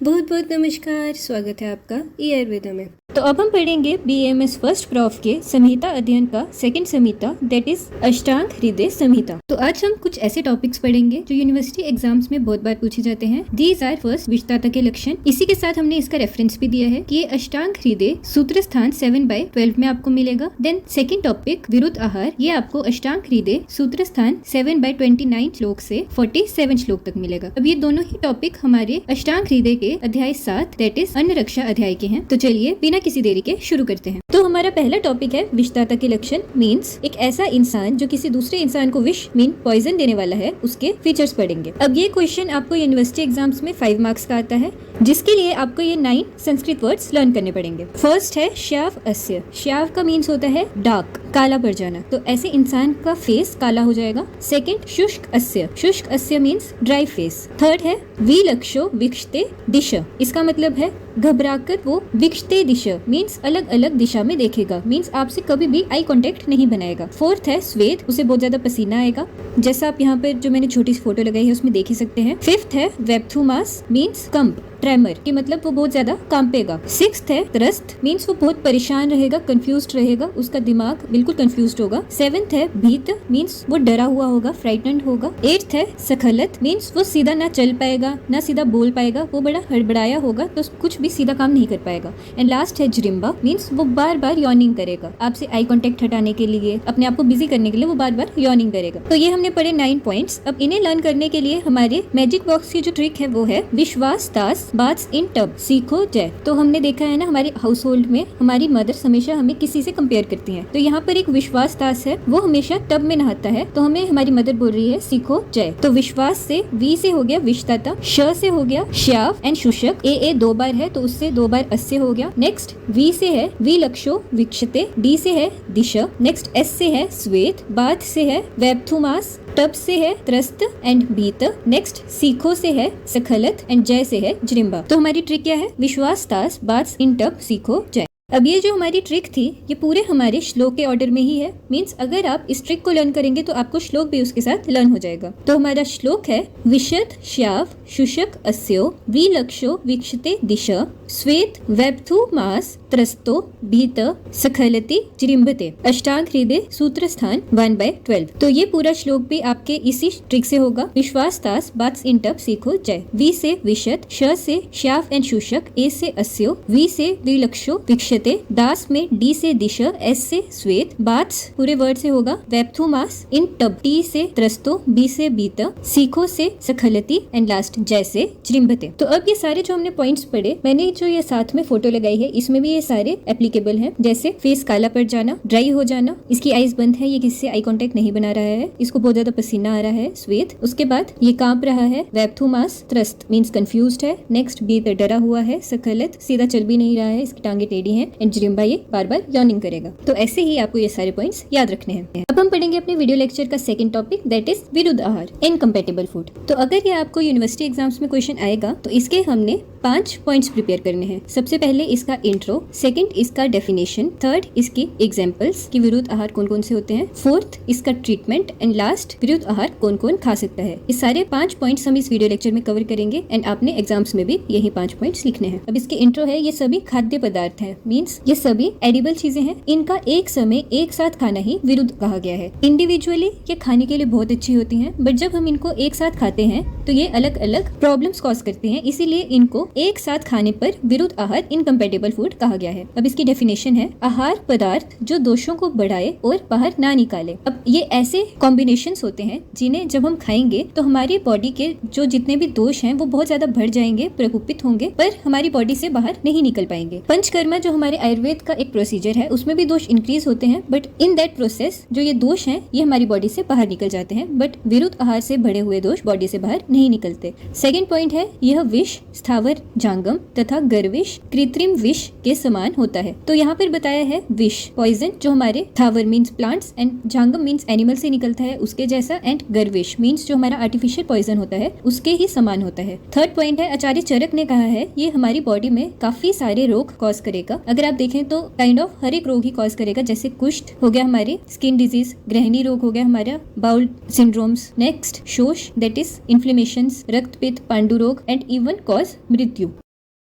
बहुत बहुत नमस्कार, स्वागत है आपका ई आयुर्वेदा में। तो अब हम पढ़ेंगे BAMS फर्स्ट प्रॉफ के संहिता अध्ययन का सेकंड संहिता, दैट इज अष्टांग हृदय संहिता। तो आज हम कुछ ऐसे टॉपिक्स पढ़ेंगे जो यूनिवर्सिटी एग्जाम्स में बहुत बार पूछे जाते हैं। दीज आर फर्स्ट विषताता के लक्षण। इसी के साथ हमने इसका रेफरेंस भी दिया है कि ये अष्टांग हृदय सूत्र स्थान 7/12 में आपको मिलेगा। देन सेकंड टॉपिक विरुद्ध आहार, ये आपको अष्टांग हृदय सूत्र स्थान 7/29 श्लोक से 47 श्लोक तक मिलेगा। अब ये दोनों ही टॉपिक हमारे अष्टांग हृदय के अध्याय 7 दैट इज अन्न रक्षा अध्याय के हैं। तो चलिए बिना किसी देरी के शुरू करते हैं। तो हमारा पहला टॉपिक है विषताता के लक्षण। मींस एक ऐसा इंसान जो किसी दूसरे इंसान को विष मीन पॉइजन देने वाला है, उसके फीचर्स पढ़ेंगे। अब ये क्वेश्चन आपको यूनिवर्सिटी एग्जाम्स में 5 मार्क्स का आता है, जिसके लिए आपको ये 9 संस्कृत वर्ड्स लर्न करने पड़ेंगे। फर्स्ट है श्याव अस्य। श्याव का मीन्स होता है डार्क, काला पड़ जाना, तो ऐसे इंसान का फेस काला हो जाएगा। सेकंड शुष्क अस्य। शुष्क अस्य मीन्स ड्राई फेस। थर्ड है विलक्षो विक्षते दिश। इसका मतलब है घबराकर वो विक्षते दिश मीन्स अलग अलग दिशा में देखेगा, मीन्स आपसे कभी भी आई कांटेक्ट नहीं बनाएगा। फोर्थ है स्वेद, उसे बहुत ज्यादा पसीना आएगा, जैसा आप यहाँ पर जो मैंने छोटी सी फोटो लगाई है उसमें देख ही सकते हैं। फिफ्थ है वेप्थुमास मीन्स कंप, ट्रेमर की मतलब वो बहुत ज्यादा कांपेगा। सिक्स्थ है त्रस्त मीन्स वो बहुत परेशान रहेगा, कंफ्यूज्ड रहेगा, उसका दिमाग बिल्कुल कंफ्यूज्ड होगा। सेवेंथ है भीत मीन्स वो डरा हुआ होगा, फ्राइटन्ड होगा। एट्थ है सखलत मीन्स वो सीधा ना चल पाएगा ना सीधा बोल पाएगा, वो बड़ा हड़बड़ाया होगा तो कुछ भी सीधा काम नहीं कर पाएगा। एंड लास्ट है जरिम्बा मीन्स वो बार बार यॉर्निंग करेगा, आपसे आई कांटेक्ट हटाने के लिए, अपने आप को बिजी करने के लिए वो बार बार यॉर्निंग करेगा। तो ये हमने पढ़े 9 पॉइंट्स। अब इन्हें लर्न करने के लिए हमारे मैजिक बॉक्स की जो ट्रिक है वो है विश्वास दास बाथ्स इन टब सीखो जय। तो हमने देखा है ना, हमारे हाउस होल्ड में हमारी मदर्स हमेशा हमें किसी से कंपेयर करती हैं। तो यहाँ पर एक विश्वास दास है, वो हमेशा टब में नहाता है, तो हमें हमारी मदर बोल रही है सीखो जय। तो विश्वास से वी से हो गया विषताता, श से हो गया श्याव एंड शुष्क, ए 2 बार है तो उससे 2 बार अस्य हो गया। नेक्स्ट वी से है विलक्षो विक्षते, डी से है दिश, नेक्स्ट एस से है श्वेत, बाथ से है वेप्थुमास, टब से है त्रस्त एंड भीत, नेक्स्ट सीखो से है सखलत एंड जय से है जरिम्बा। तो हमारी ट्रिक क्या है? विश्वास दास बाथ्स इन टब सीखो जय। अब ये जो हमारी ट्रिक थी ये पूरे हमारे श्लोक के ऑर्डर में ही है, मींस अगर आप इस ट्रिक को लर्न करेंगे तो आपको श्लोक भी उसके साथ लर्न हो जाएगा। तो हमारा श्लोक है विशद श्याव शुशक अस्यो विलक्षो विक्षते दिश श्वेत वेप्थु मास त्रस्तो भीत सखलति जरिम्बते अष्टांग हृदय सूत्र स्थान 1/12। तो ये पूरा श्लोक भी आपके इसी ट्रिक से होगा। विश्वास दास बाथ्स इन टब सीखो जय। वी से विशद, श से श्याव एंड शुशक, ए से अस्यो, वी से विलक्षो विक्षते, दास में डी से दिश, एस से श्वेत, बाथ्स पूरे वर्ड से होगा वेप्थुमास, इन टब टी से त्रस्तो, बी से बीत, सीखो से सखलति एंड लास्ट जय से जरिम्बते। तो अब ये सारे जो हमने पॉइंट्स पढ़े, मैंने जो ये साथ में फोटो लगाई है इसमें भी ये सारे एप्लीकेबल हैं। जैसे फेस काला पड़ जाना, ड्राई हो जाना, इसकी आईज बंद है, ये किसी से आई कांटेक्ट नहीं बना रहा है, इसको बहुत ज्यादा पसीना आ रहा है, श्वेत। उसके बाद ये कांप रहा है, वेप्थुमास, त्रस्त मींस कंफ्यूज्ड है, नेक्स्ट बीत डरा हुआ है, सखलत सीधा चल भी नहीं रहा है, इसकी टांगे टेढ़ी हैं, एंड जरिम्बा ये बार बार यॉर्निंग करेगा। तो ऐसे ही आपको ये सारे पॉइंट्स याद रखने हैं। अब हम पढ़ेंगे अपने वीडियो लेक्चर का सेकंड टॉपिक, दैट इज विरुद्ध आहार, इनकम्पेटेबल फूड। तो अगर ये आपको यूनिवर्सिटी एग्जाम्स में क्वेश्चन आएगा तो इसके हमने 5 पॉइंट्स प्रिपेयर करने हैं। सबसे पहले इसका इंट्रो, सेकंड इसका डेफिनेशन, थर्ड इसकी एग्जांपल्स कि विरुद्ध आहार कौन कौन से होते हैं, फोर्थ इसका ट्रीटमेंट एंड लास्ट विरुद्ध आहार कौन कौन खा सकता है। ये सारे 5 पॉइंट्स हम इस वीडियो लेक्चर में कवर करेंगे एंड आपने एग्जाम्स में भी यही 5 पॉइंट्स लिखने हैं। अब इसके इंट्रो है, ये सभी खाद्य पदार्थ है, मीन्स ये सभी एडिबल चीजें हैं, इनका एक समय एक साथ खाना ही विरुद्ध कहा गया है। इंडिविजुअली ये खाने के लिए बहुत अच्छी होती हैं, बट जब हम इनको एक साथ खाते हैं तो ये अलग अलग प्रॉब्लम्स कॉज करते हैं, इसीलिए इनको एक साथ खाने पर विरुद्ध आहार इनकम्पेटेबल फूड कहा गया है। अब इसकी डेफिनेशन है आहार पदार्थ जो दोषों को बढ़ाए और बाहर ना निकाले। अब ये ऐसे कॉम्बिनेशंस होते हैं जिन्हें जब हम खाएंगे तो हमारी बॉडी के जो जितने भी दोष हैं वो बहुत ज्यादा बढ़ जाएंगे, प्रकोपित होंगे, पर हमारी बॉडी से बाहर नहीं निकल पाएंगे। पंचकर्मा जो हमारे आयुर्वेद का एक प्रोसीजर है उसमें भी दोष इंक्रीज होते हैं, बट इन दैट प्रोसेस जो ये दोष हैं ये हमारी बॉडी से बाहर निकल जाते हैं, बट विरुद्ध आहार से बढ़े हुए दोष बॉडी से बाहर नहीं निकलते। सेकेंड पॉइंट है यह विष स्थावर जांगम तथा गर्विष कृत्रिम विष के समान होता है। तो यहाँ पर बताया है विष पॉइजन जो हमारे थावर मीन्स प्लांट्स एंड जांगम मीन्स एनिमल से निकलता है उसके जैसा, एंड गर्विष मीन्स जो हमारा आर्टिफिशियल पॉइजन होता है उसके ही समान होता है। थर्ड पॉइंट है आचार्य चरक ने कहा है ये हमारी बॉडी में काफी सारे रोग कॉज करेगा। अगर आप देखें तो काइंड ऑफ हर एक रोग ही कॉज करेगा, जैसे कुष्ठ हो गया हमारे, स्किन डिजीज, ग्रहणी रोग हो गया हमारा, बाउल सिंड्रोम्स, नेक्स्ट शोष दैट इज इन्फ्लेमेशंस, रक्तपित्त, पांडु रोग एंड इवन कॉज मृत्यु।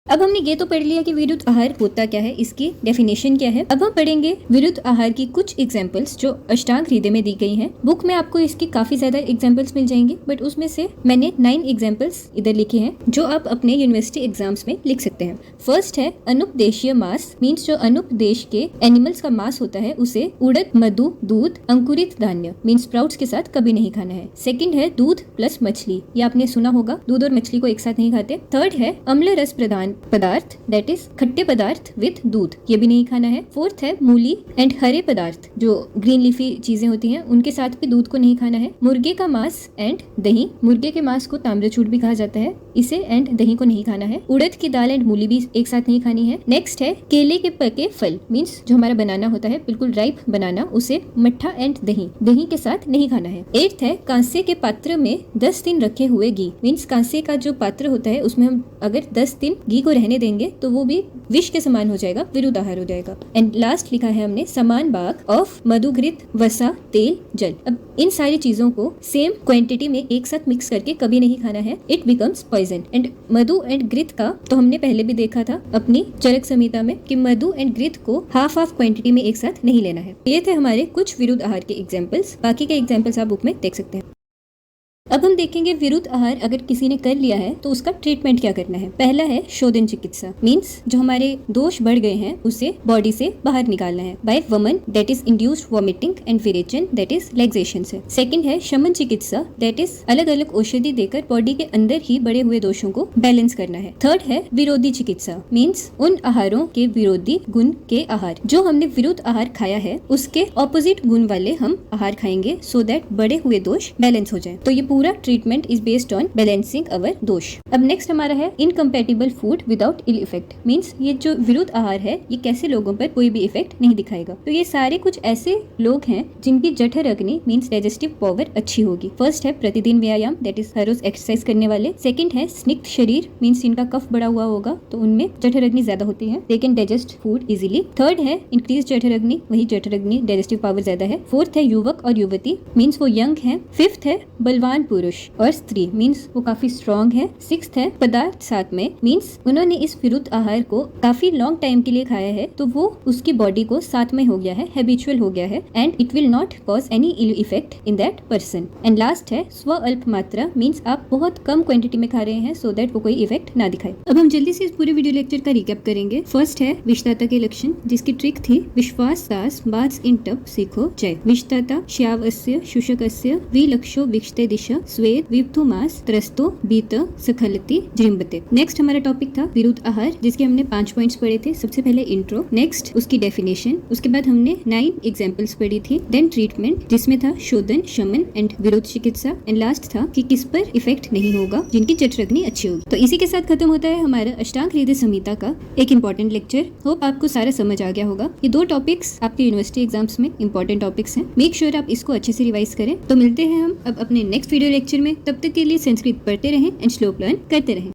अब हमने ये तो पढ़ लिया कि विरुद्ध आहार होता क्या है, इसकी डेफिनेशन क्या है। अब हम पढ़ेंगे विरुद्ध आहार की कुछ एग्जांपल्स जो अष्टांग हृदय में दी गई हैं। बुक में आपको इसकी काफी ज्यादा एग्जांपल्स मिल जाएंगे, बट उसमें से मैंने 9 एग्जांपल्स इधर लिखे हैं जो आप अपने यूनिवर्सिटी एग्जाम्स में लिख सकते हैं। फर्स्ट है अनुपदेशीय मांस, मीन्स जो अनुपदेश के एनिमल्स का मांस होता है उसे उड़द, मधु, दूध, अंकुरित धान्य मीन्स स्प्राउट्स के साथ कभी नहीं खाना है। सेकंड है दूध प्लस मछली, ये आपने सुना होगा, दूध और मछली को एक साथ नहीं खाते। थर्ड है अम्ल रस प्रदान पदार्थ, दैट इज खट्टे पदार्थ विद दूध, ये भी नहीं खाना है। फोर्थ है मूली एंड हरे पदार्थ, जो ग्रीन लीफी चीजें होती हैं उनके साथ भी दूध को नहीं खाना है। मुर्गे का मांस एंड दही, मुर्गे के मांस को ताम्रचूड़ भी कहा जाता है, इसे एंड दही को नहीं खाना है। उड़द की दाल एंड मूली भी एक साथ नहीं खानी है। नेक्स्ट है केले के पके फल, मीन्स जो हमारा बनाना होता है बिल्कुल राइप बनाना, उसे मट्ठा एंड दही के साथ नहीं खाना है। एट्थ है कांसे के पात्र में 10 दिन रखे हुए घी, मीन्स कांसे का जो पात्र होता है उसमें हम अगर 10 दिन घी को रहने देंगे तो वो भी विष के समान हो जाएगा, विरुद्ध आहार हो जाएगा। एंड लास्ट लिखा है हमने समान भाग ऑफ मधुघृत, वसा, तेल, जल। अब इन सारी चीजों को सेम क्वांटिटी में एक साथ मिक्स करके कभी नहीं खाना है, इट बिकम्स पॉइजन। एंड मधु एंड घृत का तो हमने पहले भी देखा था अपनी चरक संहिता में कि मधु एंड घृत को हाफ क्वांटिटी में एक साथ नहीं लेना है। ये थे हमारे कुछ विरुद्ध आहार के एग्जाम्पल्स, बाकी के एग्जाम्पल्स आप बुक में देख सकते हैं। अब हम देखेंगे विरुद्ध आहार अगर किसी ने कर लिया है तो उसका ट्रीटमेंट क्या करना है। पहला है शोधन चिकित्सा, मींस जो हमारे दोष बढ़ गए हैं उसे बॉडी से बाहर निकालना है बाय वमन, that is induced vomiting and विरेचन, दैट इज लैक्सेशन से। सेकंड है शमन चिकित्सा, दैट इज अलग अलग औषधि देकर बॉडी के अंदर ही बढ़े हुए दोषों को बैलेंस करना है। थर्ड है विरोधी चिकित्सा, मींस उन आहारों के विरोधी गुण के आहार, जो हमने विरुद्ध आहार खाया है उसके ऑपोजिट गुण वाले हम आहार खाएंगे सो दैट बढ़े हुए दोष बैलेंस हो जाए। तो ये पूरा treatment is based on balancing our dosha. अब नेक्स्ट हमारा है incompatible food without ill effect, means ये जो विरुद्ध आहार है ये कैसे लोगों पर कोई भी इफेक्ट नहीं दिखाएगा। तो ये सारे कुछ ऐसे लोग हैं जिनकी जठर अग्नि मींस डाइजेस्टिव पावर अच्छी होगी। फर्स्ट है प्रतिदिन व्यायाम, दैट इज हर रोज एक्सरसाइज करने वाले। सेकंड है स्निग्ध शरीर, मींस इनका कफ बढ़ा हुआ होगा तो उनमें जठर अग्नि ज्यादा होती है, they can digest food easily. Third है इंक्रीज जठर अग्नि, वही जठर अग्नि डाइजेस्टिव पावर ज्यादा है। फोर्थ है युवक और युवती, मींस वो यंग है। फिफ्थ है बलवान पुरुष और स्त्री, मींस वो काफी स्ट्रॉन्ग है। सिक्स्थ है पदार्थ साथ में, मींस उन्होंने इस विरुद्ध आहार को काफी लॉन्ग टाइम के लिए खाया है तो वो उसकी बॉडी को साथ में हो गया है, हैबिचुअल हो गया है and it will not cause any ill effect in that person. And last है स्व अल्प मात्रा, मींस आप बहुत कम क्वांटिटी में खा रहे हैं सो दैट वो कोई इफेक्ट ना दिखाए। अब हम जल्दी से इस पूरे वीडियो लेक्चर का रिकैप करेंगे। फर्स्ट है विषदाता के लक्षण, जिसकी ट्रिक थी विश्वास दास बास इन टप सीखो जय। विषदाता श्यावस्य शुशकस्य विलक्षो विक्षते दिशा स्वेद विप्तुमास त्रस्तो बीत सखलति जृंबते। नेक्स्ट हमारा टॉपिक था विरुद्ध आहार, जिसके हमने 5 पॉइंट्स पढ़े थे। सबसे पहले इंट्रो, नेक्स्ट उसकी डेफिनेशन, उसके बाद हमने 9 एग्जांपल्स पढ़ी थी। देन ट्रीटमेंट, जिसमें था शोधन, शमन एंड विरुद्ध चिकित्सा। एंड लास्ट था कि किस पर इफेक्ट नहीं होगा जिनकी जठर अग्नि अच्छी होगी। तो इसी के साथ खत्म होता है हमारा अष्टांग हृदय संहिता का एक इंपॉर्टेंट लेक्चर। होप आपको सारा समझ आ गया होगा। ये 2 टॉपिक्स आपके यूनिवर्सिटी एग्जाम्स में इंपॉर्टेंट टॉपिक्स हैं। मेक श्योर आप इसको अच्छे से रिवाइज करें। तो मिलते हैं हम अब अपने नेक्स्ट वीडियो लेक्चर में। तब तक के लिए संस्कृत पढ़ते रहें एंड श्लोक लर्न करते रहें।